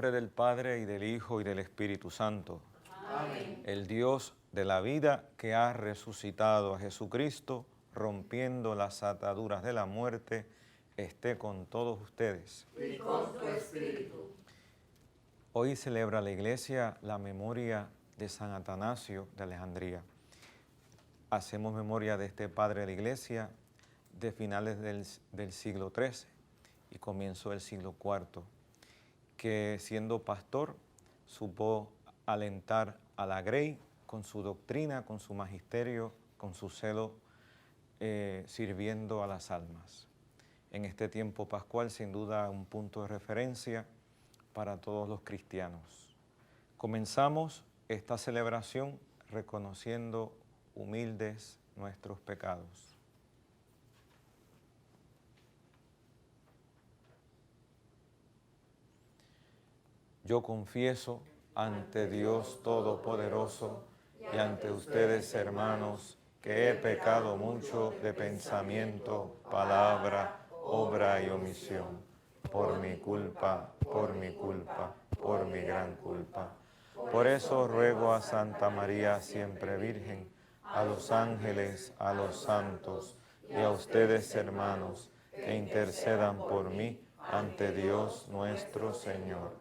nombre del Padre, y del Hijo, y del Espíritu Santo. Amén. El Dios de la vida, que ha resucitado a Jesucristo, rompiendo las ataduras de la muerte, esté con todos ustedes. Y con tu espíritu. Hoy celebra la Iglesia la memoria de San Atanasio de Alejandría. Hacemos memoria de este padre de la Iglesia de finales del siglo XIII y comienzo del siglo IV, que siendo pastor supo alentar a la Grey con su doctrina, con su magisterio, con su celo, sirviendo a las almas. En este tiempo pascual, sin duda, un punto de referencia para todos los cristianos. Comenzamos esta celebración reconociendo humildes nuestros pecados. Yo confieso ante Dios Todopoderoso y ante ustedes, hermanos, que he pecado mucho de pensamiento, palabra, obra y omisión, por mi culpa, por mi gran culpa. Por eso ruego a Santa María, siempre Virgen, a los ángeles, a los santos y a ustedes, hermanos, que intercedan por mí ante Dios nuestro Señor.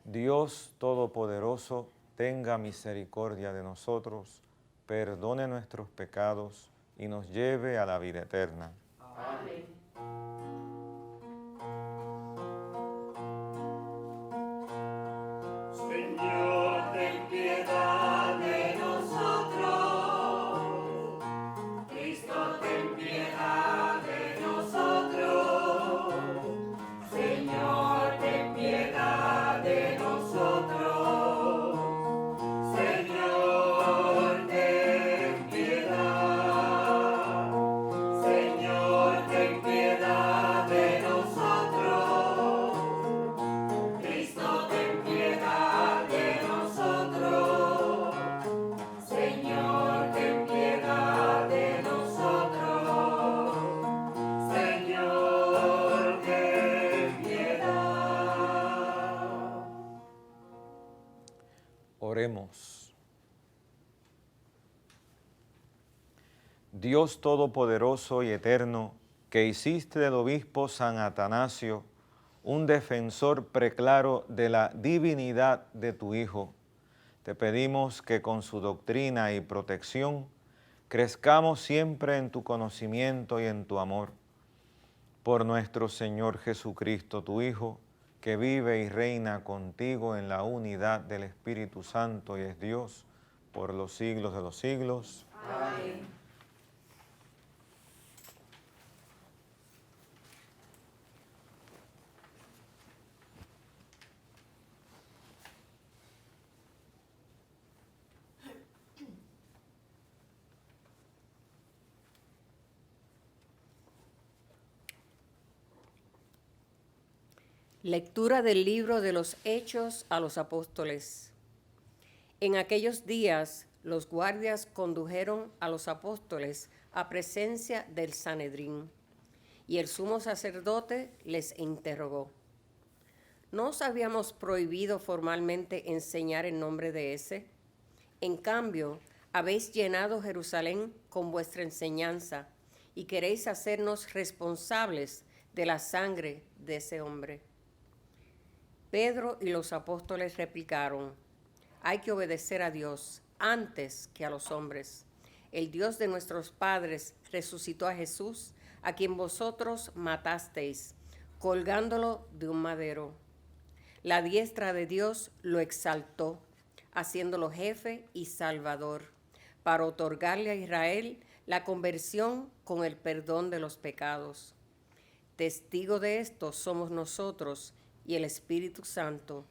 Dios Todopoderoso, tenga misericordia de nosotros, perdone nuestros pecados y nos lleve a la vida eterna. Amén. Señor, ten piedad de nosotros. Cristo, ten piedad de nosotros. Señor, ten piedad de nosotros. Señor, ten piedad. Señor, ten piedad de nosotros. Cristo, ten piedad de nosotros. Señor, ten piedad de nosotros. Señor, ten piedad. Oremos. Dios Todopoderoso y Eterno, que hiciste del obispo San Atanasio un defensor preclaro de la divinidad de tu Hijo, te pedimos que con su doctrina y protección crezcamos siempre en tu conocimiento y en tu amor. Por nuestro Señor Jesucristo, tu Hijo, que vive y reina contigo en la unidad del Espíritu Santo y es Dios por los siglos de los siglos. Amén. Lectura del libro de los Hechos a los Apóstoles. En aquellos días, los guardias condujeron a los apóstoles a presencia del Sanedrín, y el sumo sacerdote les interrogó: ¿no os habíamos prohibido formalmente enseñar en nombre de ese? En cambio, habéis llenado Jerusalén con vuestra enseñanza y queréis hacernos responsables de la sangre de ese hombre. Pedro y los apóstoles replicaron: hay que obedecer a Dios antes que a los hombres. El Dios de nuestros padres resucitó a Jesús, a quien vosotros matasteis, colgándolo de un madero. La diestra de Dios lo exaltó, haciéndolo jefe y salvador, para otorgarle a Israel la conversión con el perdón de los pecados. Testigo de esto somos nosotros y el Espíritu Santo,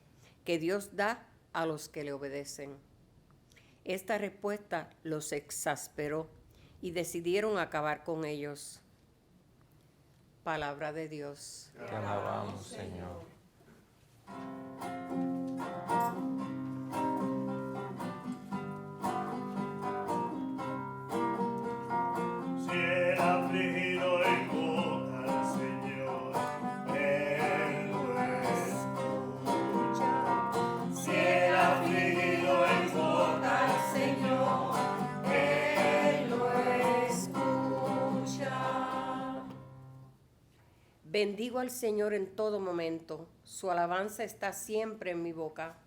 que Dios da a los que le obedecen. Esta respuesta los exasperó y decidieron acabar con ellos. Palabra de Dios. Te alabamos, Señor. Si el afligido invoca al Señor, Él lo escucha. Bendigo al Señor en todo momento, su alabanza está siempre en mi boca.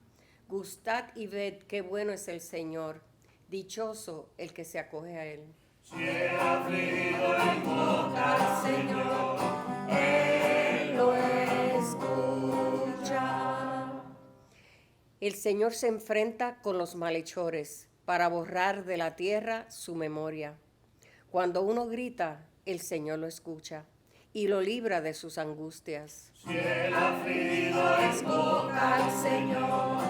Gustad y ved qué bueno es el Señor, dichoso el que se acoge a Él. Si el afligido invoca Al Señor, Él lo escucha. El Señor se enfrenta con los malhechores para borrar de la tierra su memoria. Cuando uno grita, el Señor lo escucha y lo libra de sus angustias. si el afligido Invoca al Señor,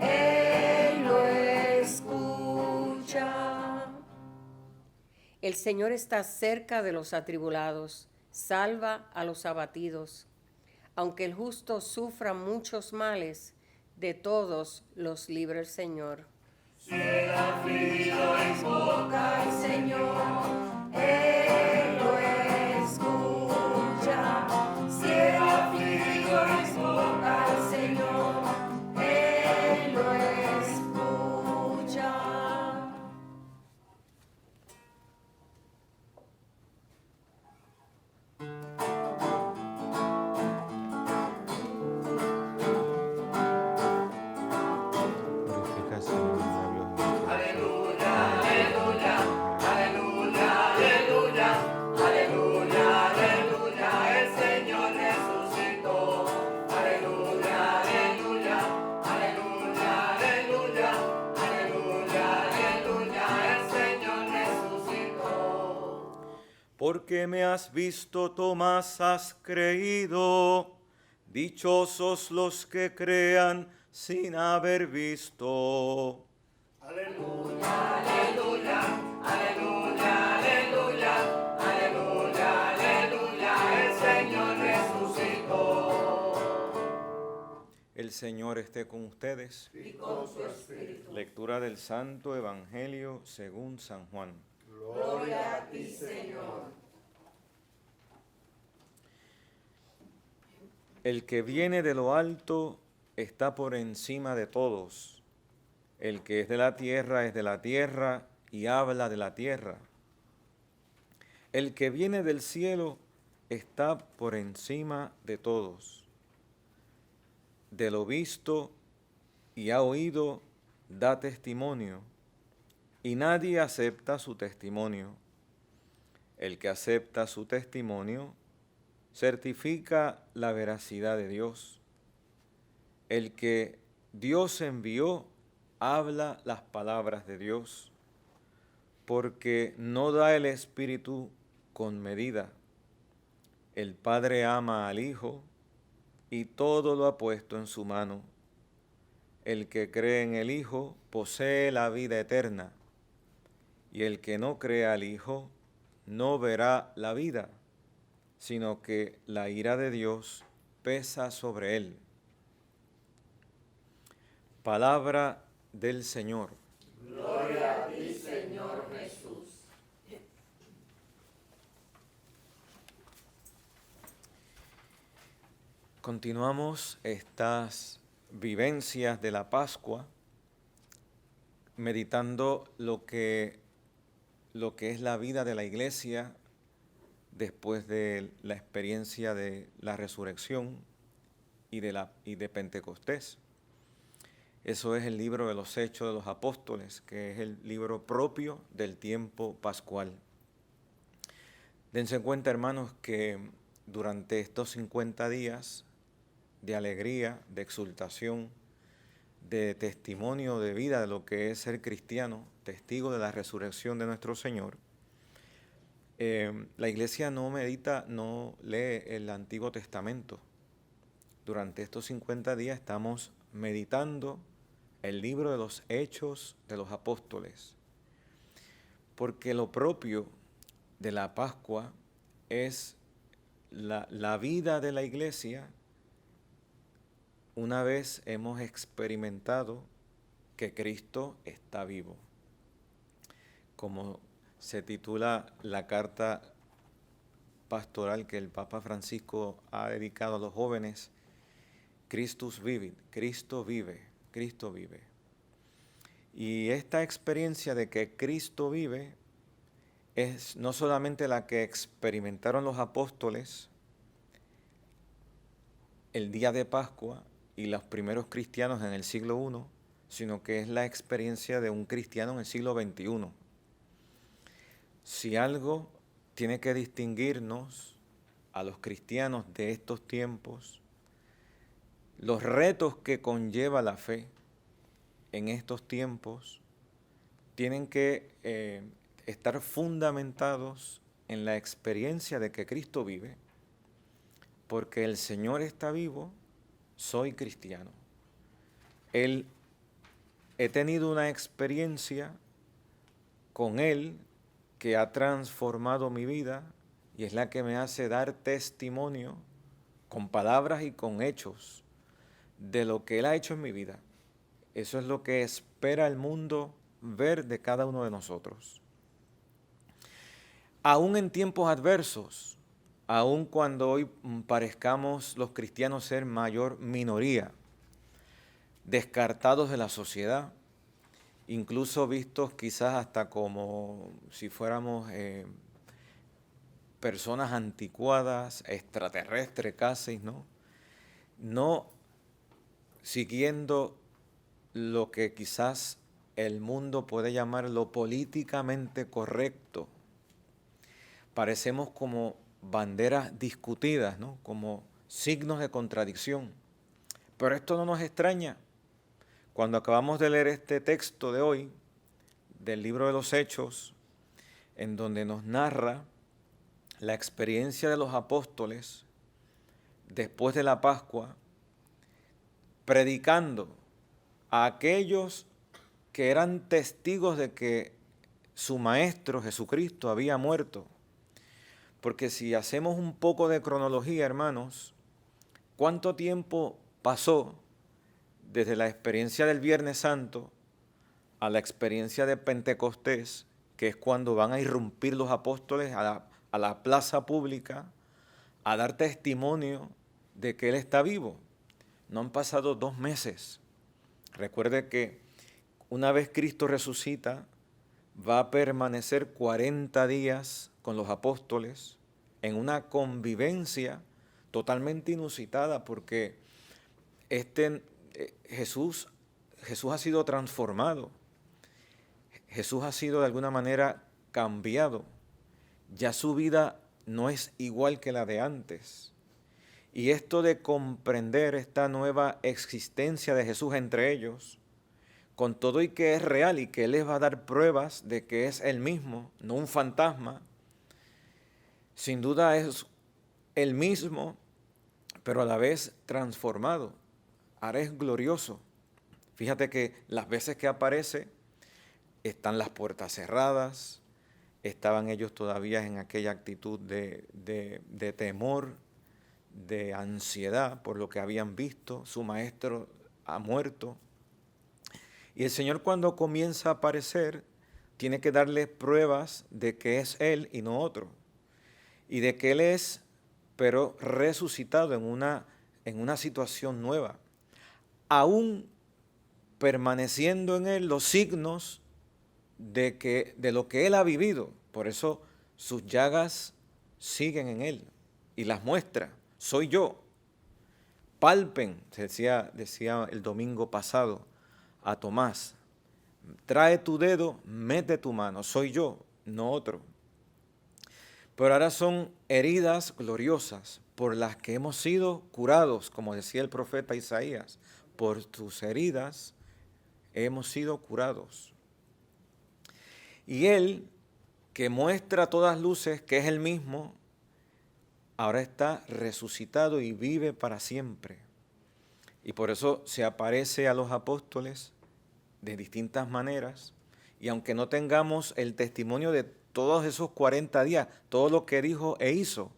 Él lo escucha. El Señor está cerca de los atribulados, salva a los abatidos. Aunque el justo sufra muchos males, de todos los libra el Señor. si el afligido Invoca al Señor, Él lo escucha. Si el afligido invoca al Señor, Él lo escucha. Glorifica al Señor en labios y en Aleluya, aleluya, aleluya, aleluya, aleluya, aleluya, el Señor resucitó. Aleluya, aleluya, aleluya, aleluya, aleluya, aleluya, el Señor resucitó. Porque me has visto, Tomás, has creído. Dichosos los que crean sin haber visto. aleluya, Aleluya, aleluya, aleluya, aleluya, aleluya, el Señor resucitó. El Señor esté con ustedes. Y con su espíritu. Lectura del Santo Evangelio según San Juan. Gloria a ti, Señor. El que viene de lo alto está por encima de todos. El que es de la tierra y habla de la tierra. El que viene del cielo está por encima de todos. De lo visto y ha oído da testimonio, y nadie acepta su testimonio. El que acepta su testimonio certifica la veracidad de Dios. El que Dios envió habla las palabras de Dios, porque no da el Espíritu con medida. El Padre ama al Hijo y todo lo ha puesto en su mano. El que cree en el Hijo posee la vida eterna, y el que no cree al Hijo no verá la vida, sino que la ira de Dios pesa sobre él. Palabra del Señor. Gloria a ti, Señor Jesús. Continuamos estas vivencias de la Pascua, meditando lo que es la vida de la Iglesia después de la experiencia de la resurrección y de Pentecostés. Eso es el libro de los Hechos de los Apóstoles, que es el libro propio del tiempo pascual. Dense cuenta, hermanos, que durante estos 50 días de alegría, de exultación, de testimonio de vida de lo que es ser cristiano, testigo de la resurrección de nuestro Señor, la Iglesia no lee el Antiguo Testamento. Durante estos 50 días estamos meditando el libro de los Hechos de los Apóstoles, porque lo propio de la Pascua es la vida de la Iglesia una vez hemos experimentado que Cristo está vivo. Como se titula la carta pastoral que el Papa Francisco ha dedicado a los jóvenes, Christus vivit, Cristo vive, Cristo vive. Y esta experiencia de que Cristo vive es no solamente la que experimentaron los apóstoles el día de Pascua y los primeros cristianos en el siglo I, sino que es la experiencia de un cristiano en el siglo XXI. Si algo tiene que distinguirnos a los cristianos de estos tiempos, los retos que conlleva la fe en estos tiempos tienen que estar fundamentados en la experiencia de que Cristo vive, porque el Señor está vivo, soy cristiano. He tenido una experiencia con Él que ha transformado mi vida y es la que me hace dar testimonio con palabras y con hechos de lo que Él ha hecho en mi vida. Eso es lo que espera el mundo ver de cada uno de nosotros. Aún en tiempos adversos, aún cuando hoy parezcamos los cristianos ser mayor minoría, descartados de la sociedad, incluso vistos quizás hasta como si fuéramos personas anticuadas, extraterrestres casi, ¿no? No siguiendo lo que quizás el mundo puede llamar lo políticamente correcto. Parecemos como banderas discutidas, ¿no? Como signos de contradicción. Pero esto no nos extraña. Cuando acabamos de leer este texto de hoy, del libro de los Hechos, en donde nos narra la experiencia de los apóstoles después de la Pascua, predicando a aquellos que eran testigos de que su Maestro Jesucristo había muerto. Porque si hacemos un poco de cronología, hermanos, ¿cuánto tiempo pasó desde la experiencia del Viernes Santo a la experiencia de Pentecostés, que es cuando van a irrumpir los apóstoles a la plaza pública a dar testimonio de que Él está vivo? No han pasado 2 meses. Recuerde que una vez Cristo resucita, va a permanecer 40 días con los apóstoles en una convivencia totalmente inusitada, porque Jesús ha sido transformado. Jesús ha sido de alguna manera cambiado. Ya su vida no es igual que la de antes. Y esto de comprender esta nueva existencia de Jesús entre ellos, con todo y que es real y que Él les va a dar pruebas de que es Él mismo, no un fantasma, sin duda es el mismo, pero a la vez transformado. Ahora es glorioso. Fíjate que las veces que aparece, están las puertas cerradas, estaban ellos todavía en aquella actitud de temor, de ansiedad por lo que habían visto. Su maestro ha muerto. Y el Señor, cuando comienza a aparecer, tiene que darles pruebas de que es Él y no otro. Y de que Él es, pero resucitado en una situación nueva. Aún permaneciendo en Él los signos de lo que Él ha vivido. Por eso sus llagas siguen en Él y las muestra. Soy yo. Palpen, decía el domingo pasado a Tomás, trae tu dedo, mete tu mano, soy yo, no otro. Pero ahora son heridas gloriosas por las que hemos sido curados, como decía el profeta Isaías, por tus heridas hemos sido curados. Y Él, que muestra a todas luces que es el mismo, ahora está resucitado y vive para siempre. Y por eso se aparece a los apóstoles de distintas maneras, y aunque no tengamos el testimonio de todos esos 40 días, todo lo que dijo e hizo,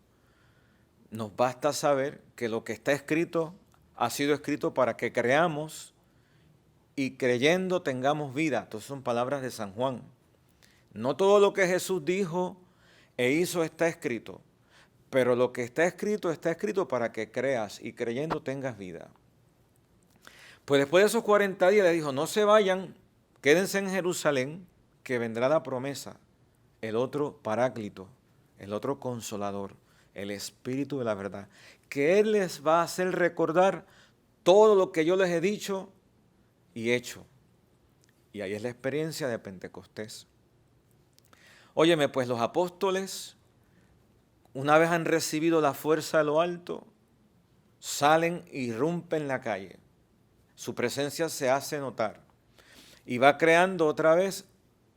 nos basta saber que lo que está escrito ha sido escrito para que creamos y creyendo tengamos vida. Entonces son palabras de San Juan. No todo lo que Jesús dijo e hizo está escrito, pero lo que está escrito para que creas y creyendo tengas vida. Pues después de esos 40 días le dijo, no se vayan, quédense en Jerusalén, que vendrá la promesa, el otro Paráclito, el otro Consolador, el Espíritu de la verdad, que Él les va a hacer recordar todo lo que yo les he dicho y hecho. Y ahí es la experiencia de Pentecostés. Óyeme, pues los apóstoles, una vez han recibido la fuerza de lo alto, salen y irrumpen la calle. Su presencia se hace notar y va creando otra vez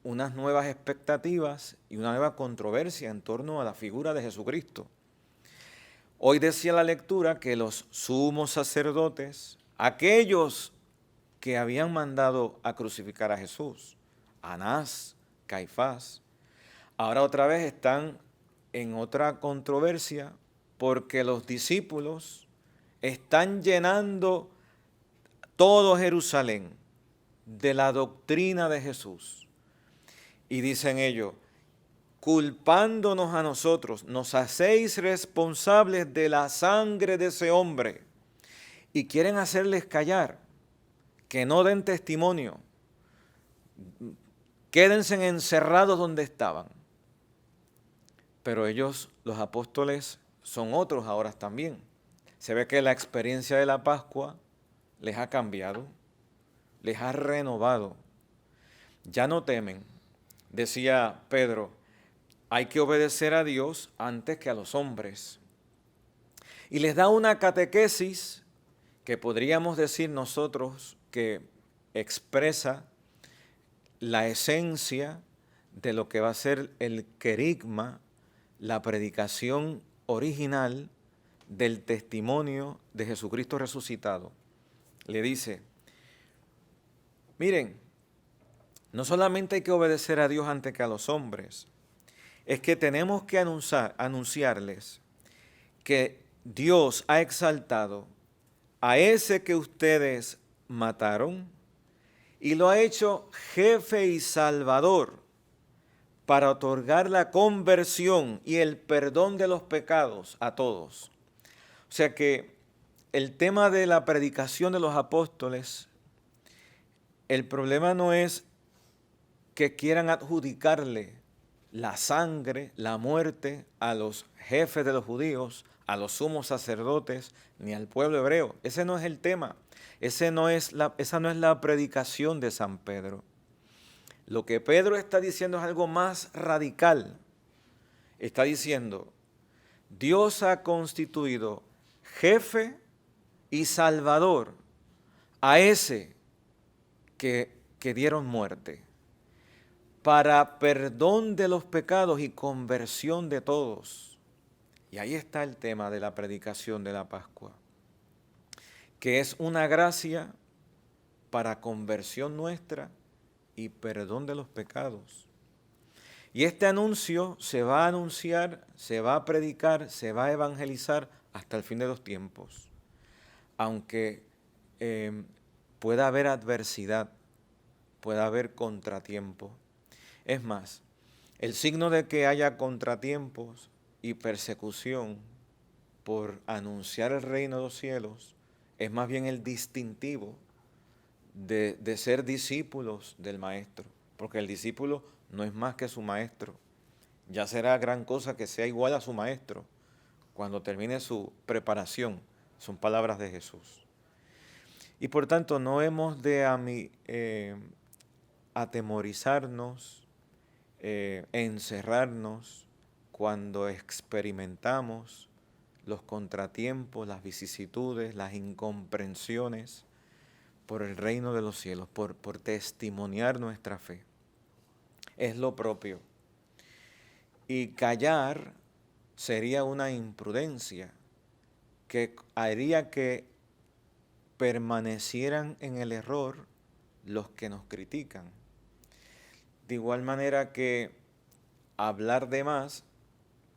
unas nuevas expectativas y una nueva controversia en torno a la figura de Jesucristo. Hoy decía la lectura que los sumos sacerdotes, aquellos que habían mandado a crucificar a Jesús, Anás, Caifás, ahora otra vez están en otra controversia porque los discípulos están llenando todo Jerusalén de la doctrina de Jesús. Y dicen ellos, culpándonos a nosotros, nos hacéis responsables de la sangre de ese hombre. Y quieren hacerles callar, que no den testimonio. Quédense encerrados donde estaban. Pero ellos, los apóstoles, son otros ahora también. Se ve que la experiencia de la Pascua les ha cambiado, les ha renovado. Ya no temen, decía Pedro, hay que obedecer a Dios antes que a los hombres. Y les da una catequesis que podríamos decir nosotros que expresa la esencia de lo que va a ser el querigma, la predicación original del testimonio de Jesucristo resucitado. Le dice, miren, no solamente hay que obedecer a Dios antes que a los hombres, es que tenemos que anunciarles que Dios ha exaltado a ese que ustedes mataron y lo ha hecho jefe y salvador para otorgar la conversión y el perdón de los pecados a todos. O sea que el tema de la predicación de los apóstoles, el problema no es que quieran adjudicarle la sangre, la muerte a los jefes de los judíos, a los sumos sacerdotes, ni al pueblo hebreo. Ese no es el tema. Esa no es la predicación de San Pedro. Lo que Pedro está diciendo es algo más radical. Está diciendo, Dios ha constituido jefe y salvador a ese que dieron muerte, para perdón de los pecados y conversión de todos. Y ahí está el tema de la predicación de la Pascua, que es una gracia para conversión nuestra y perdón de los pecados. Y este anuncio se va a anunciar, se va a predicar, se va a evangelizar hasta el fin de los tiempos. Aunque pueda haber adversidad, pueda haber contratiempo. Es más, el signo de que haya contratiempos y persecución por anunciar el reino de los cielos es más bien el distintivo de ser discípulos del Maestro, porque el discípulo no es más que su Maestro. Ya será gran cosa que sea igual a su Maestro cuando termine su preparación. Son palabras de Jesús. Y por tanto no hemos de atemorizarnos, encerrarnos cuando experimentamos los contratiempos, las vicisitudes, las incomprensiones por el reino de los cielos, por testimoniar nuestra fe. Es lo propio. Y callar sería una imprudencia que haría que permanecieran en el error los que nos critican. De igual manera que hablar de más,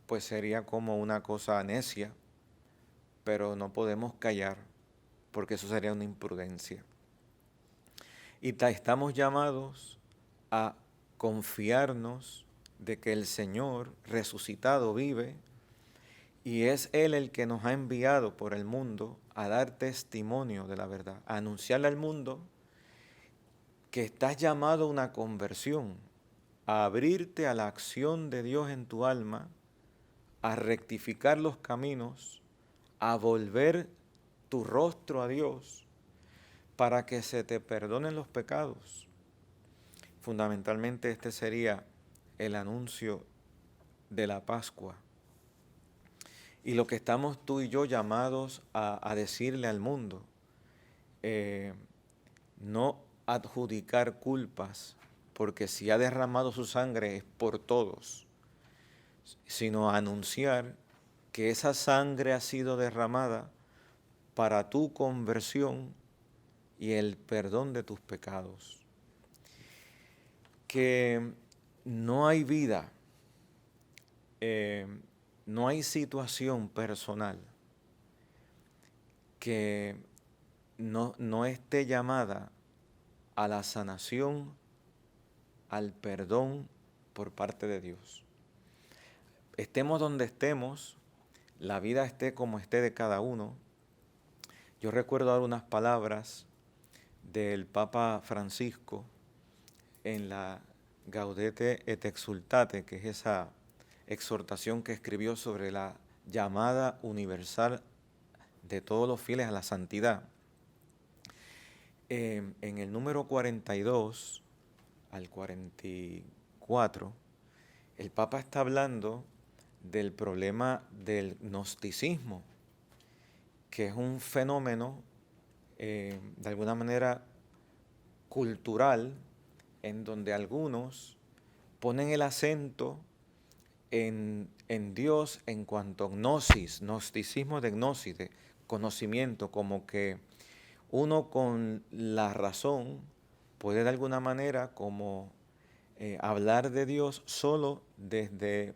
pues sería como una cosa necia, pero no podemos callar, porque eso sería una imprudencia. Y estamos llamados a confiarnos de que el Señor resucitado vive y es Él el que nos ha enviado por el mundo a dar testimonio de la verdad, a anunciarle al mundo que estás llamado a una conversión, a abrirte a la acción de Dios en tu alma, a rectificar los caminos, a volver tu rostro a Dios para que se te perdonen los pecados. Fundamentalmente este sería el anuncio de la Pascua. Y lo que estamos tú y yo llamados a decirle al mundo, no adjudicar culpas, porque si ha derramado su sangre es por todos, sino anunciar que esa sangre ha sido derramada para tu conversión y el perdón de tus pecados. Que no hay vida, no hay situación personal que no esté llamada a la sanación, al perdón por parte de Dios. Estemos donde estemos, la vida esté como esté de cada uno. Yo recuerdo ahora unas palabras del Papa Francisco en la Gaudete et Exsultate, que es esa exhortación que escribió sobre la llamada universal de todos los fieles a la santidad. En el número 42 al 44, el Papa está hablando del problema del gnosticismo, que es un fenómeno de alguna manera cultural, en donde algunos ponen el acento en Dios en cuanto a gnosis, gnosticismo de gnosis, de conocimiento, como que uno con la razón puede de alguna manera como hablar de Dios solo desde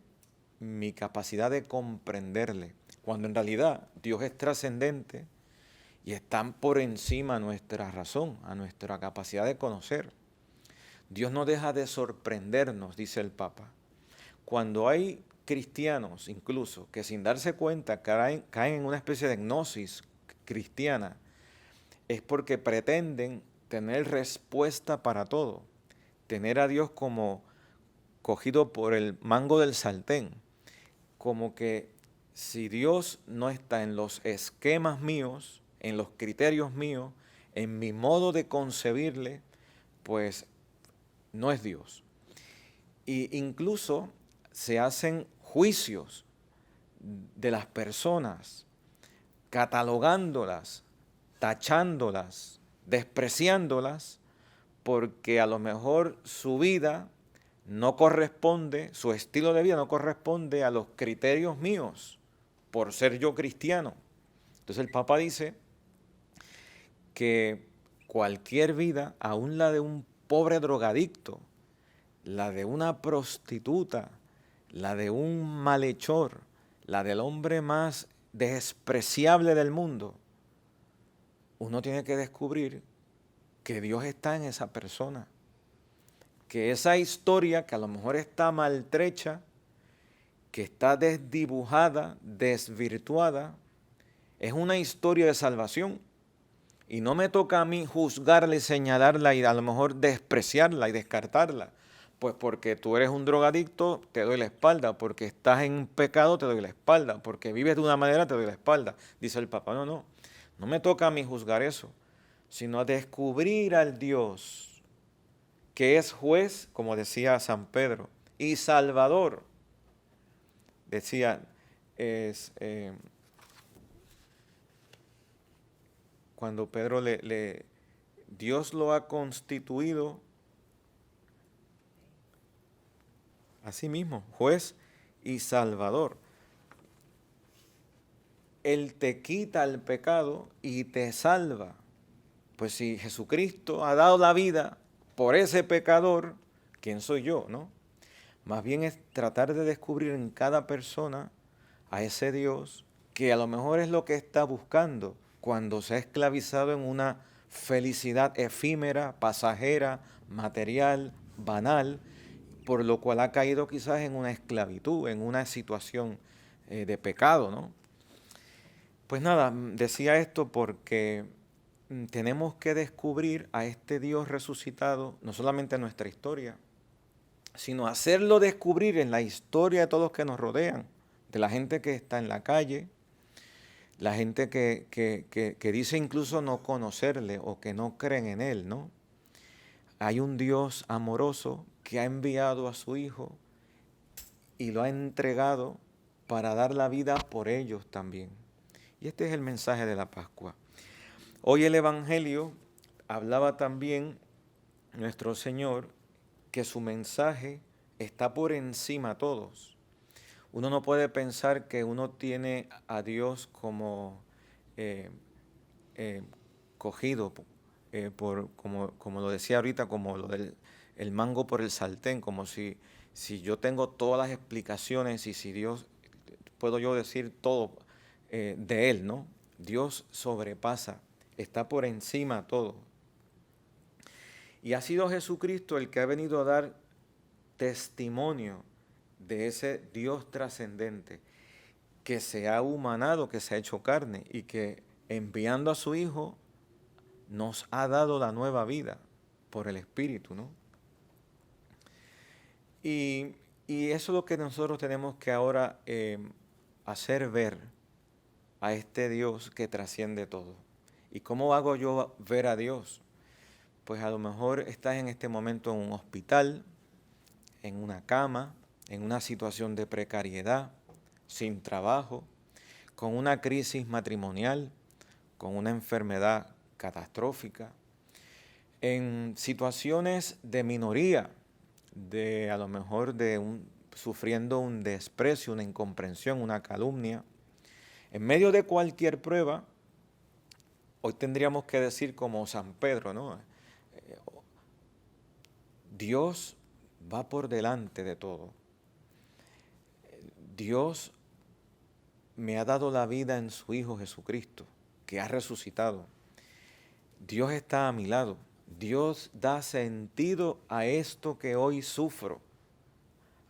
mi capacidad de comprenderle, cuando en realidad Dios es trascendente y está por encima a nuestra razón, a nuestra capacidad de conocer. Dios no deja de sorprendernos, dice el Papa. Cuando hay cristianos incluso que sin darse cuenta caen en una especie de gnosis cristiana, es porque pretenden tener respuesta para todo, tener a Dios como cogido por el mango del sartén, como que si Dios no está en los esquemas míos, en los criterios míos, en mi modo de concebirle, pues no es Dios. Y incluso se hacen juicios de las personas, catalogándolas, tachándolas, despreciándolas, porque a lo mejor su vida no corresponde, su estilo de vida no corresponde a los criterios míos, por ser yo cristiano. Entonces el Papa dice que cualquier vida, aún la de un pobre drogadicto, la de una prostituta, la de un malhechor, la del hombre más despreciable del mundo, uno tiene que descubrir que Dios está en esa persona, que esa historia que a lo mejor está maltrecha, que está desdibujada, desvirtuada, es una historia de salvación. Y no me toca a mí juzgarla y señalarla y a lo mejor despreciarla y descartarla. Pues porque tú eres un drogadicto, te doy la espalda. Porque estás en pecado, te doy la espalda. Porque vives de una manera, te doy la espalda. Dice el Papa, no me toca a mí juzgar eso, sino a descubrir al Dios que es juez, como decía San Pedro, y salvador. Decía, cuando Pedro Dios lo ha constituido a sí mismo, juez y salvador. Él te quita el pecado y te salva. Pues si Jesucristo ha dado la vida por ese pecador, ¿quién soy yo, no? Más bien es tratar de descubrir en cada persona a ese Dios que a lo mejor es lo que está buscando cuando se ha esclavizado en una felicidad efímera, pasajera, material, banal, por lo cual ha caído quizás en una esclavitud, en una situación de pecado, ¿no? Pues nada, decía esto porque tenemos que descubrir a este Dios resucitado, no solamente en nuestra historia, sino hacerlo descubrir en la historia de todos los que nos rodean, de la gente que está en la calle, la gente que dice incluso no conocerle o que no creen en Él, ¿no? Hay un Dios amoroso que ha enviado a su Hijo y lo ha entregado para dar la vida por ellos también. Y este es el mensaje de la Pascua. Hoy el Evangelio hablaba también nuestro Señor que su mensaje está por encima de todos. Uno no puede pensar que uno tiene a Dios como cogido, como lo decía ahorita, como lo del el mango por el sartén, como si yo tengo todas las explicaciones y si Dios, puedo yo decir todo de Él, ¿no? Dios sobrepasa, está por encima de todo. Y ha sido Jesucristo el que ha venido a dar testimonio de ese Dios trascendente que se ha humanado, que se ha hecho carne y que enviando a su Hijo nos ha dado la nueva vida por el Espíritu, ¿no? Y eso es lo que nosotros tenemos que ahora hacer ver a este Dios que trasciende todo. ¿Y cómo hago yo ver a Dios? Pues a lo mejor estás en este momento en un hospital, en una cama, en una situación de precariedad, sin trabajo, con una crisis matrimonial, con una enfermedad catastrófica, en situaciones de minoría, a lo mejor sufriendo un desprecio, una incomprensión, una calumnia. En medio de cualquier prueba, hoy tendríamos que decir como San Pedro, ¿no? Dios va por delante de todo. Dios me ha dado la vida en su Hijo Jesucristo, que ha resucitado. Dios está a mi lado. Dios da sentido a esto que hoy sufro,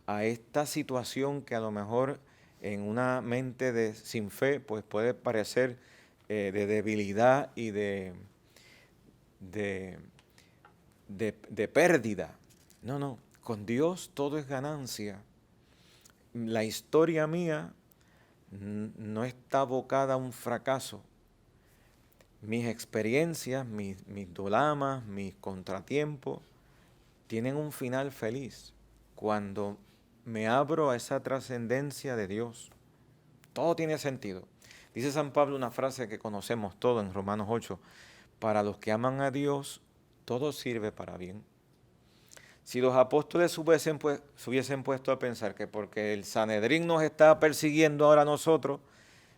a esta situación que a lo mejor en una mente sin fe pues puede parecer de debilidad y de pérdida. No, con Dios todo es ganancia. La historia mía no está abocada a un fracaso. Mis experiencias, mis dolamas, mis contratiempos, tienen un final feliz cuando me abro a esa trascendencia de Dios. Todo tiene sentido. Dice San Pablo una frase que conocemos todos en Romanos 8, para los que aman a Dios, todo sirve para bien. Si los apóstoles se hubiesen puesto a pensar que porque el Sanedrín nos está persiguiendo ahora a nosotros,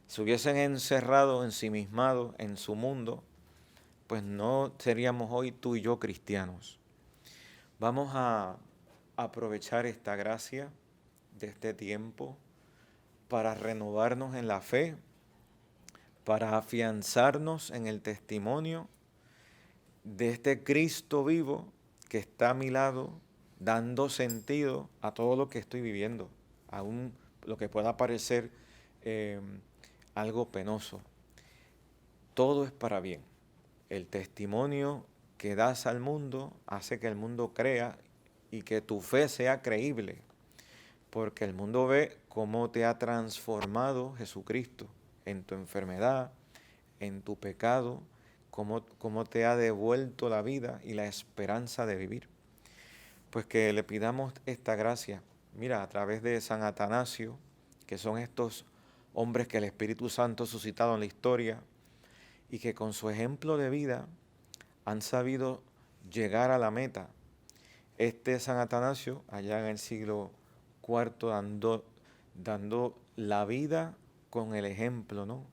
se hubiesen encerrado, ensimismado en su mundo, pues no seríamos hoy tú y yo cristianos. Vamos a aprovechar esta gracia de este tiempo para renovarnos en la fe, para afianzarnos en el testimonio de este Cristo vivo que está a mi lado, dando sentido a todo lo que estoy viviendo, aún lo que pueda parecer algo penoso. Todo es para bien. El testimonio que das al mundo hace que el mundo crea y que tu fe sea creíble, porque el mundo ve cómo te ha transformado Jesucristo en tu enfermedad, en tu pecado, cómo te ha devuelto la vida y la esperanza de vivir. Pues que le pidamos esta gracia, mira, a través de San Atanasio, que son estos hombres que el Espíritu Santo ha suscitado en la historia y que con su ejemplo de vida han sabido llegar a la meta. Este San Atanasio, allá en el siglo IV, dando la vida con el ejemplo, ¿no?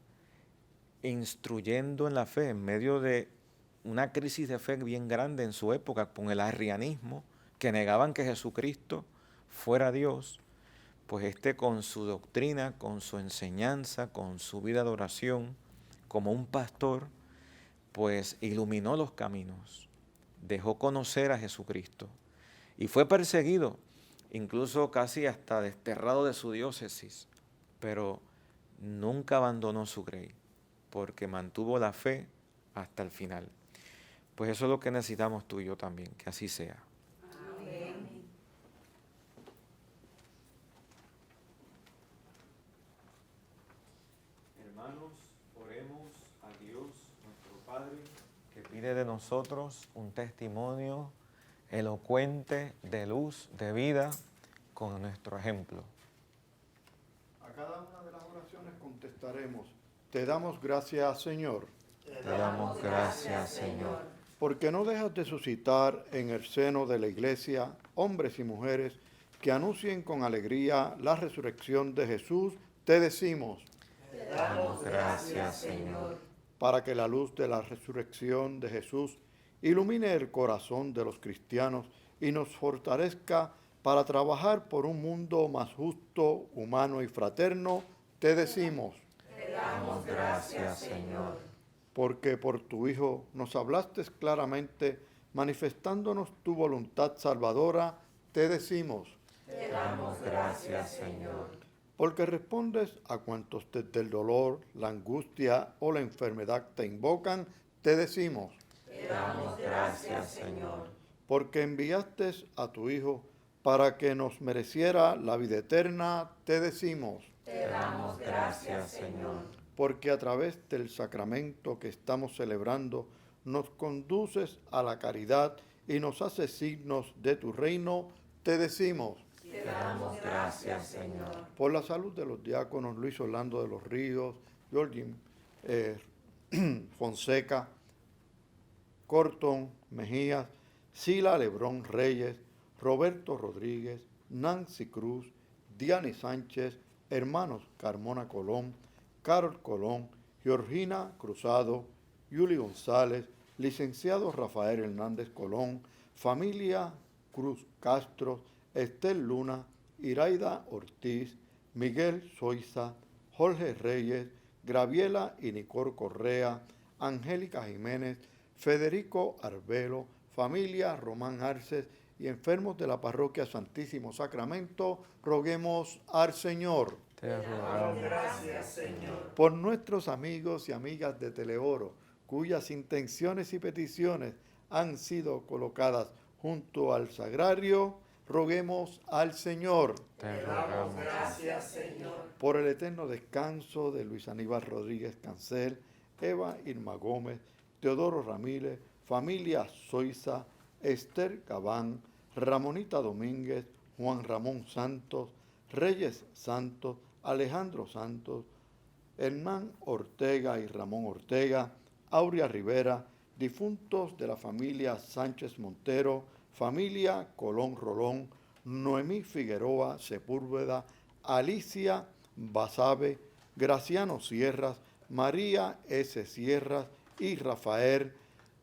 Instruyendo en la fe, en medio de una crisis de fe bien grande en su época, con el arrianismo, que negaban que Jesucristo fuera Dios, pues con su doctrina, con su enseñanza, con su vida de oración, como un pastor, pues iluminó los caminos, dejó conocer a Jesucristo y fue perseguido, incluso casi hasta desterrado de su diócesis, pero nunca abandonó su grey, porque mantuvo la fe hasta el final. Pues eso es lo que necesitamos tú y yo también, que así sea. Pide de nosotros un testimonio elocuente de luz, de vida, con nuestro ejemplo. A cada una de las oraciones contestaremos: te damos gracias, Señor, Te damos gracias, Señor, porque no dejas de suscitar en el seno de la Iglesia hombres y mujeres que anuncien con alegría la resurrección de Jesús. Te decimos, te damos gracias, Señor, para que la luz de la resurrección de Jesús ilumine el corazón de los cristianos y nos fortalezca para trabajar por un mundo más justo, humano y fraterno. Te decimos, te damos gracias, Señor, porque por tu Hijo nos hablaste claramente, manifestándonos tu voluntad salvadora. Te decimos, te damos gracias, Señor, porque respondes a cuantos desde el dolor, la angustia o la enfermedad te invocan. Te decimos, te damos gracias, Señor, porque enviaste a tu Hijo para que nos mereciera la vida eterna. Te decimos, te damos gracias, Señor, porque a través del sacramento que estamos celebrando nos conduces a la caridad y nos haces signos de tu reino. Te decimos, te damos gracias, Señor, por la salud de los diáconos Luis Orlando de los Ríos, Georgín Fonseca, Corton Mejías, Sila Lebrón Reyes, Roberto Rodríguez, Nancy Cruz, Diane Sánchez, hermanos Carmona Colón, Carol Colón, Georgina Cruzado, Yuli González, licenciado Rafael Hernández Colón, familia Cruz Castro, Estel Luna, Iraida Ortiz, Miguel Soiza, Jorge Reyes, Graviela y Nicor Correa, Angélica Jiménez, Federico Arbelo, familia Román Arces y enfermos de la parroquia Santísimo Sacramento. Roguemos al Señor. te rogamos, Gracias, Señor. Por nuestros amigos y amigas de Teleoro, cuyas intenciones y peticiones han sido colocadas junto al sagrario, roguemos al Señor. te rogamos, Gracias, Señor. Por el eterno descanso de Luis Aníbal Rodríguez Cancel, Eva Irma Gómez, Teodoro Ramírez, familia Soiza, Esther Gabán, Ramonita Domínguez, Juan Ramón Santos, Reyes Santos, Alejandro Santos, Hernán Ortega y Ramón Ortega, Aurea Rivera, difuntos de la familia Sánchez Montero, familia Colón Rolón, Noemí Figueroa Sepúlveda, Alicia Basabe, Graciano Sierras, María S. Sierras y Rafael,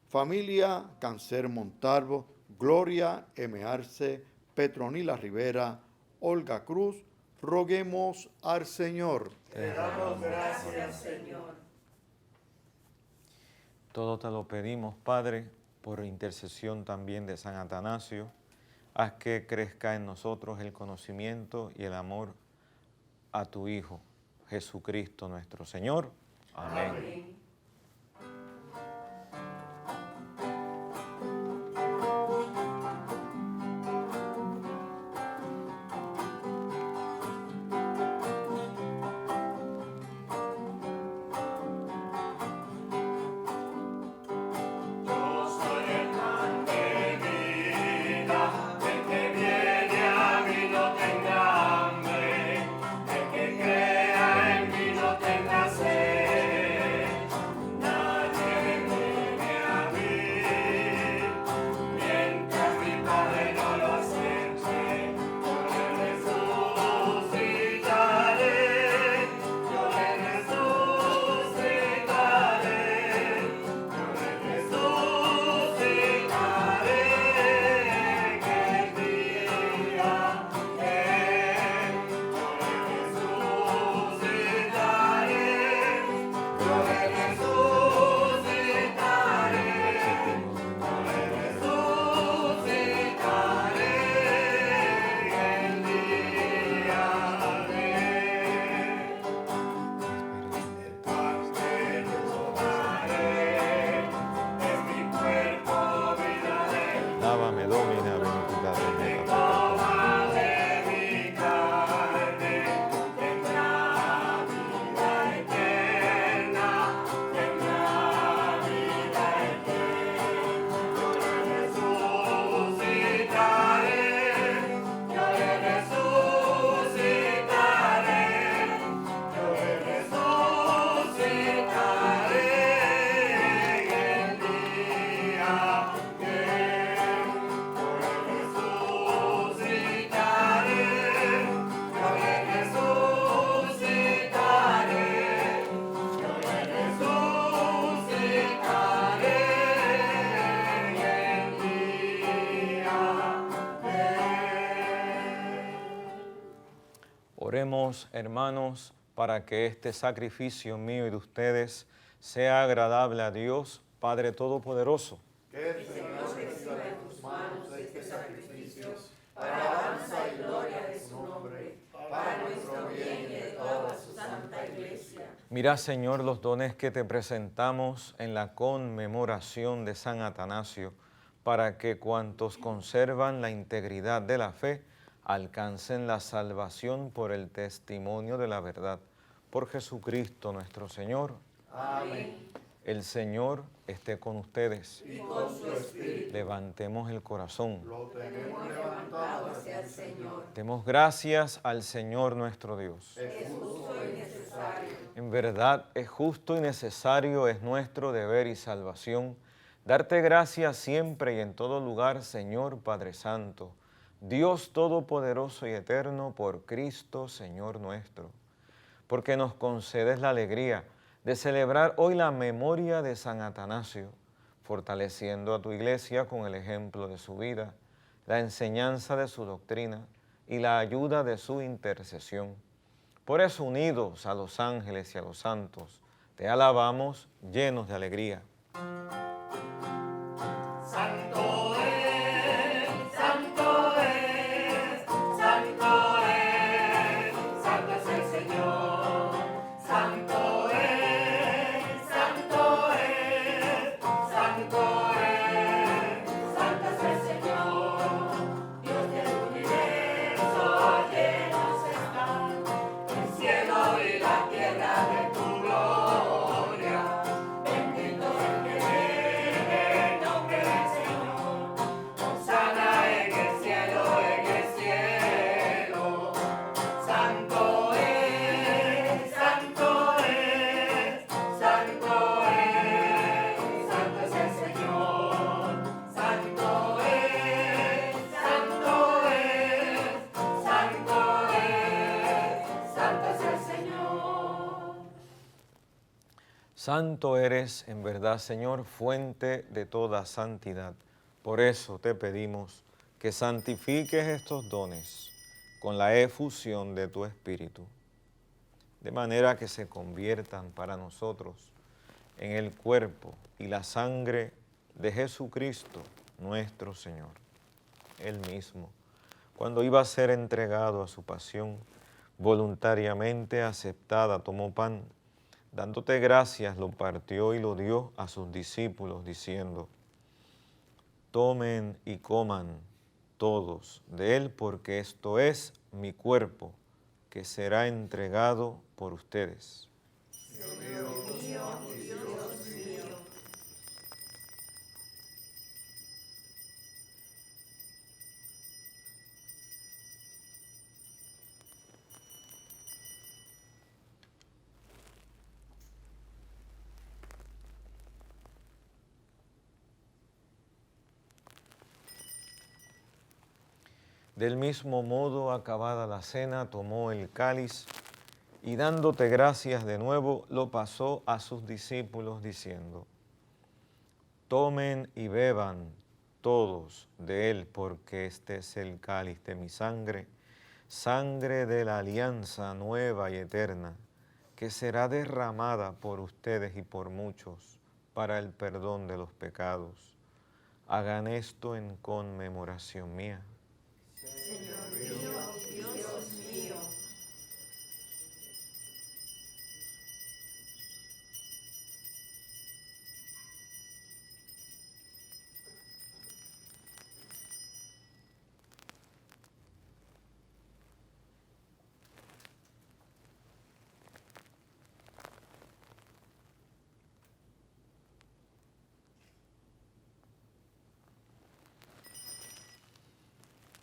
familia Cáncer Montalvo, Gloria M. Arce, Petronila Rivera, Olga Cruz. Roguemos al Señor. te Damos gracias, Señor. Todo te lo pedimos, Padre, por intercesión también de San Atanasio. Haz que crezca en nosotros el conocimiento y el amor a tu Hijo, Jesucristo nuestro Señor. Amén. Yo soy el pan de vida, el que viene a mí no tenga hambre, el que crea en mí no tenga sed. Oremos, hermanos, para que este sacrificio mío y de ustedes sea agradable a Dios, Padre Todopoderoso. Que el Señor reciba de tus manos este sacrificio para alabanza y gloria de su nombre, para nuestro bien y de toda su santa iglesia. Mira, Señor, los dones que te presentamos en la conmemoración de San Atanasio, para que cuantos conservan la integridad de la fe alcancen la salvación por el testimonio de la verdad. Por Jesucristo nuestro Señor. Amén. El Señor esté con ustedes. Y con su espíritu. Levantemos el corazón. Lo tenemos levantado hacia el Señor. Demos gracias al Señor nuestro Dios. Es justo y necesario. En verdad es justo y necesario, es nuestro deber y salvación, darte gracias siempre y en todo lugar, Señor Padre Santo, Dios Todopoderoso y Eterno, por Cristo, Señor nuestro, porque nos concedes la alegría de celebrar hoy la memoria de San Atanasio, fortaleciendo a tu iglesia con el ejemplo de su vida, la enseñanza de su doctrina y la ayuda de su intercesión. Por eso, unidos a los ángeles y a los santos, te alabamos llenos de alegría. Santo es, santo es, santo es, santo es el Señor. Santo es, santo es, santo es, santo es el Señor. Dios del universo, llenos están el cielo y la tierra de tu gloria. Bendito el que viene en nombre del Señor. Hosana en el cielo, en el cielo. Santo es, santo es, santo es, santo es el Señor. Santo es, santo es, santo es, santo es el Señor. Santo eres, en verdad, Señor, fuente de toda santidad. Por eso te pedimos que santifiques estos dones con la efusión de tu Espíritu, de manera que se conviertan para nosotros en el cuerpo y la sangre de Jesucristo, nuestro Señor. Él mismo, cuando iba a ser entregado a su pasión, voluntariamente aceptada, tomó pan, dándote gracias, lo partió y lo dio a sus discípulos, diciendo: tomen y coman todos de él, porque esto es mi cuerpo, que será entregado por ustedes. Del mismo modo, acabada la cena, tomó el cáliz y dándote gracias de nuevo, lo pasó a sus discípulos diciendo: tomen y beban todos de él, porque este es el cáliz de mi sangre, sangre de la alianza nueva y eterna, que será derramada por ustedes y por muchos para el perdón de los pecados. Hagan esto en conmemoración mía.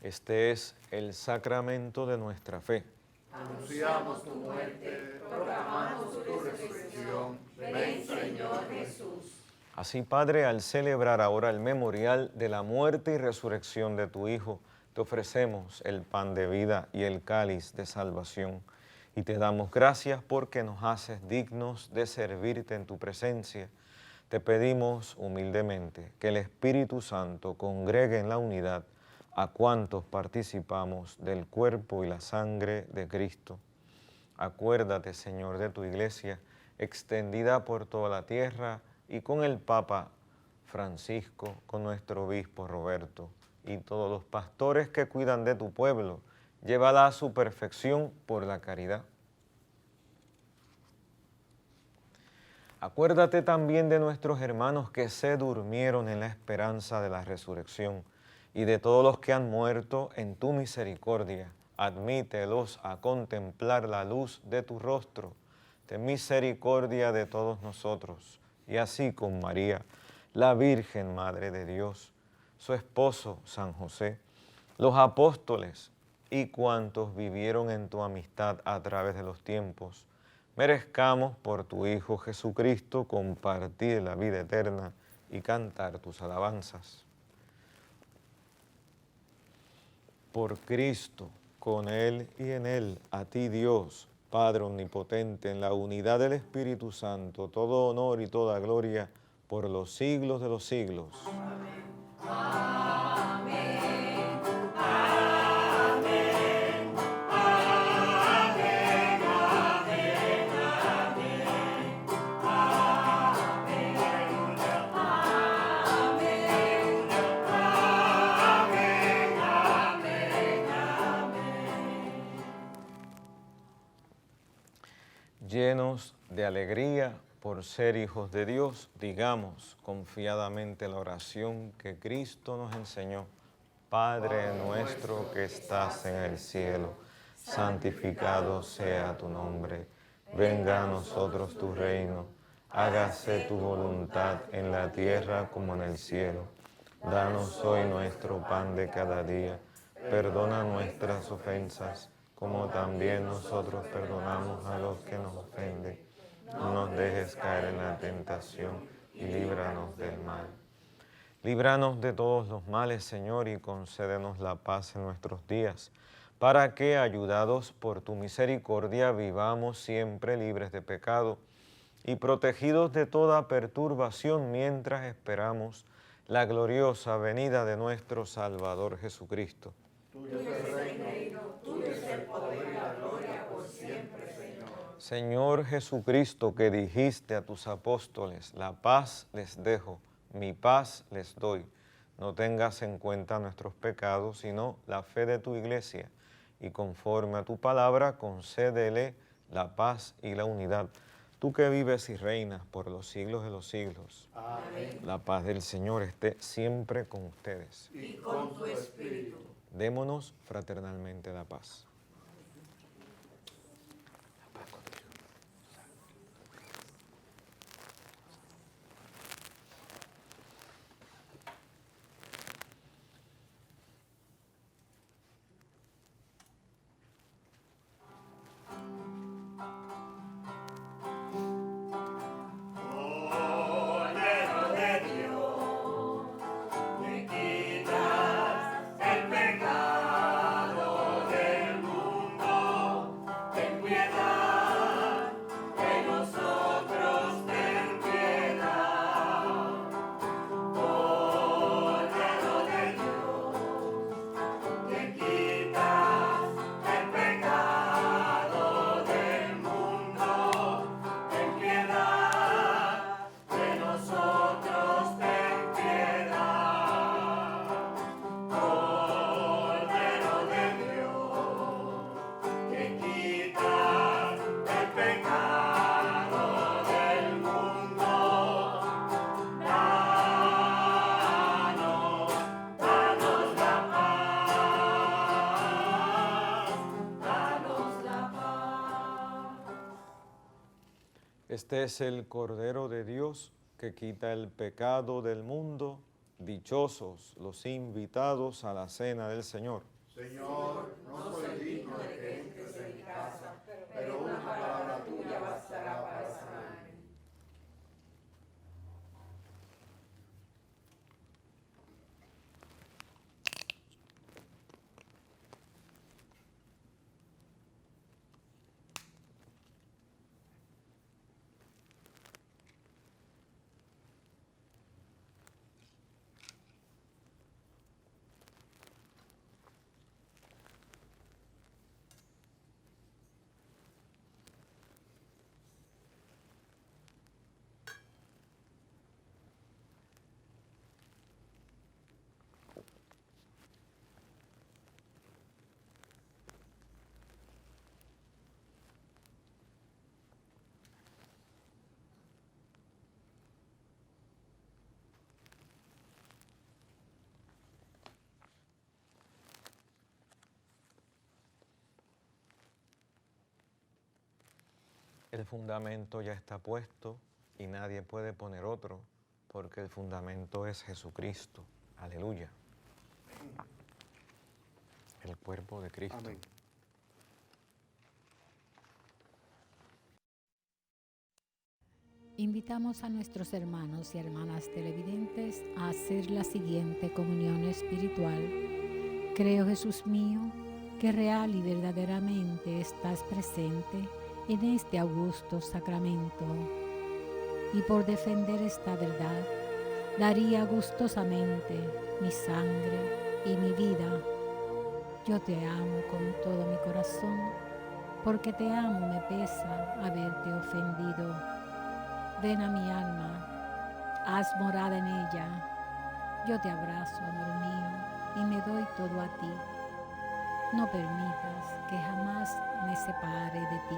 Este es el sacramento de nuestra fe. Anunciamos tu muerte, proclamamos tu resurrección. Ven, Señor Jesús. Así, Padre, al celebrar ahora el memorial de la muerte y resurrección de tu Hijo, te ofrecemos el pan de vida y el cáliz de salvación. Y te damos gracias porque nos haces dignos de servirte en tu presencia. Te pedimos humildemente que el Espíritu Santo congregue en la unidad a cuantos participamos del cuerpo y la sangre de Cristo, Acuérdate, Señor, de tu iglesia, extendida por toda la tierra, y con el Papa Francisco, con nuestro obispo Roberto, y todos los pastores que cuidan de tu pueblo, llévala a su perfección por la caridad. Acuérdate también de nuestros hermanos que se durmieron en la esperanza de la resurrección, y de todos los que han muerto en tu misericordia. Admítelos a contemplar la luz de tu rostro. Ten misericordia de todos nosotros, y así con María, la Virgen Madre de Dios, su esposo San José, los apóstoles y cuantos vivieron en tu amistad a través de los tiempos, merezcamos por tu Hijo Jesucristo compartir la vida eterna y cantar tus alabanzas. Por Cristo, con Él y en Él, a ti Dios, Padre omnipotente, en la unidad del Espíritu Santo, todo honor y toda gloria por los siglos de los siglos. Amén. Amén. Llenos de alegría por ser hijos de Dios, digamos confiadamente la oración que Cristo nos enseñó. Padre nuestro que estás en el cielo, santificado sea tu nombre. Venga a nosotros tu reino. Hágase tu voluntad en la tierra como en el cielo. Danos hoy nuestro pan de cada día. Perdona nuestras ofensas, como también nosotros perdonamos a los que nos ofenden. No nos dejes caer en la tentación y líbranos del mal. Líbranos de todos los males, Señor, y concédenos la paz en nuestros días, para que, ayudados por tu misericordia, vivamos siempre libres de pecado y protegidos de toda perturbación mientras esperamos la gloriosa venida de nuestro Salvador Jesucristo. Tuyo es el reino, tuyo es el poder y la gloria por siempre, Señor. Señor Jesucristo, que dijiste a tus apóstoles, la paz les dejo, mi paz les doy. No tengas en cuenta nuestros pecados, sino la fe de tu iglesia, y conforme a tu palabra, concédele la paz y la unidad. Tú que vives y reinas por los siglos de los siglos. Amén. La paz del Señor esté siempre con ustedes. Y con tu espíritu. Démonos fraternalmente la paz. Cordero de Dios, que quitas el pecado del mundo, ten piedad de nosotros, ten piedad. Cordero de Dios, que quitas el pecado del mundo, ten piedad de nosotros, ten piedad. Cordero de Dios, que quitas el pecado del mundo, danos la paz. Este es el Cordero de Dios que quita el pecado del mundo. Dichosos los invitados a la cena del Señor. Señor, no soy digno de que entres en mi casa, pero una palabra tuya bastará para sanarme. El fundamento ya está puesto y nadie puede poner otro, porque el fundamento es Jesucristo. Aleluya. El cuerpo de Cristo. Amén. Invitamos a nuestros hermanos y hermanas televidentes a hacer la siguiente comunión espiritual. Creo, Jesús mío, que real y verdaderamente estás presente en este augusto sacramento. Y por defender esta verdad, daría gustosamente mi sangre y mi vida. Yo te amo con todo mi corazón, porque te amo me pesa haberte ofendido. Ven a mi alma, haz morada en ella. Yo te abrazo, amor mío, y me doy todo a ti. No permitas que jamás me separe de ti.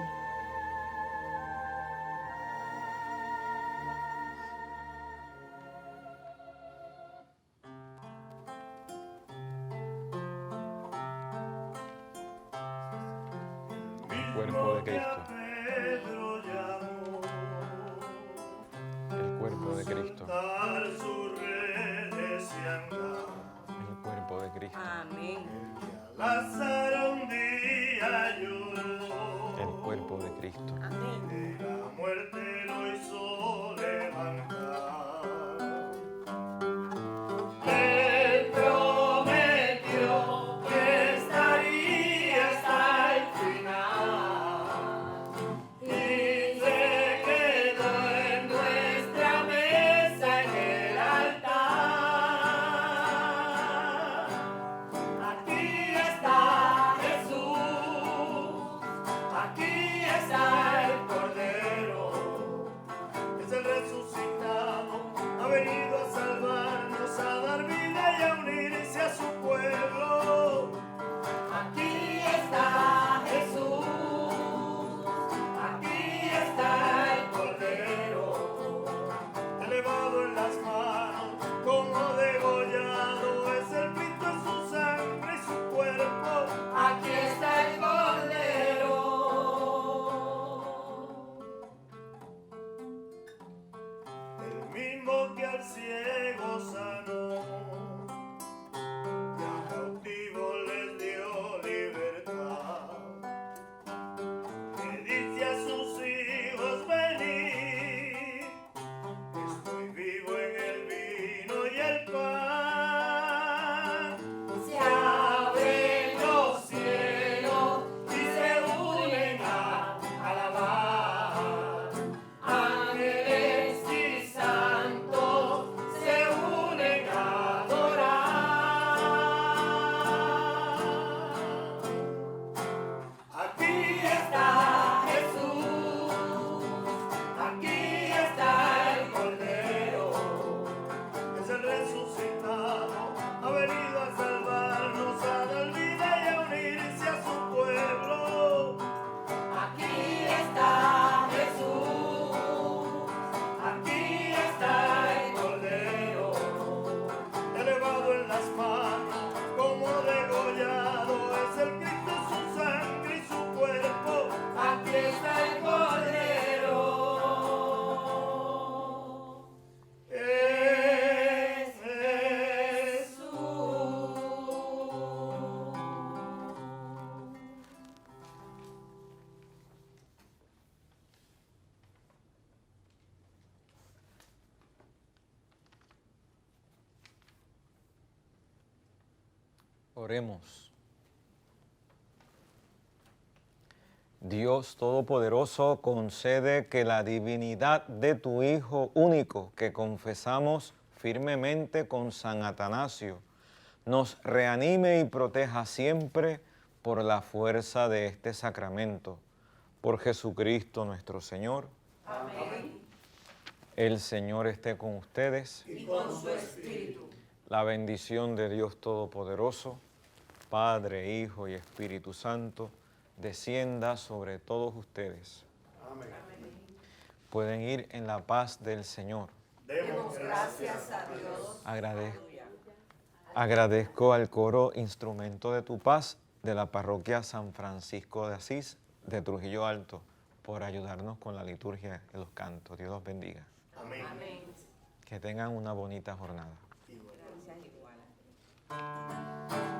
Cuerpo de Cristo. Pedro llamó, El cuerpo de Cristo. tal sus redes se andaba. El cuerpo de Cristo. Amén. Lázaro un día lloró, El cuerpo de Cristo. Amén. de la muerte lo hizo levantar. Él prometió que estaría hasta el final y se quedó en nuestra mesa en el altar. Aquí está Jesús, aquí está el Cordero, es el resucitado, ha venido a salvarnos, a dar vida y a unirse a su pueblo. Aquí está Jesús, aquí está el Cordero, elevado en las manos, como degollado, es el Cristo en su sangre y su cuerpo. Aquí está el Cordero. El mismo que al ciego sanó, y a cautivos les dio libertad, que dice a sus hijos: venid, estoy vivo en el vino y el pan. Se abren los cielos y se unen a alabar. Ángeles y santos se unen a adorar. Aquí está Jesús, aquí está el Cordero, es el resucitado, ha venido a salvarnos, a dar vida y a unirse a su pueblo. Aquí está Jesús, aquí está el Cordero, elevado en las manos, como degollado, es el Cristo, su sangre y su cuerpo. Aquí está el Cordero, es Jesús. Oremos. Dios Todopoderoso, concede que la divinidad de tu Hijo único, que confesamos firmemente con San Atanasio, nos reanime y proteja siempre por la fuerza de este sacramento. Por Jesucristo nuestro Señor. Amén. El Señor esté con ustedes. Y con su espíritu. La bendición de Dios Todopoderoso, Padre, Hijo y Espíritu Santo, descienda sobre todos ustedes. Amén. Pueden ir en la paz del Señor. Demos gracias a Dios. Agradezco al coro Instrumento de tu Paz de la parroquia San Francisco de Asís de Trujillo Alto por ayudarnos con la liturgia y los cantos. Dios los bendiga. Amén. Que tengan una bonita jornada. Gracias igual.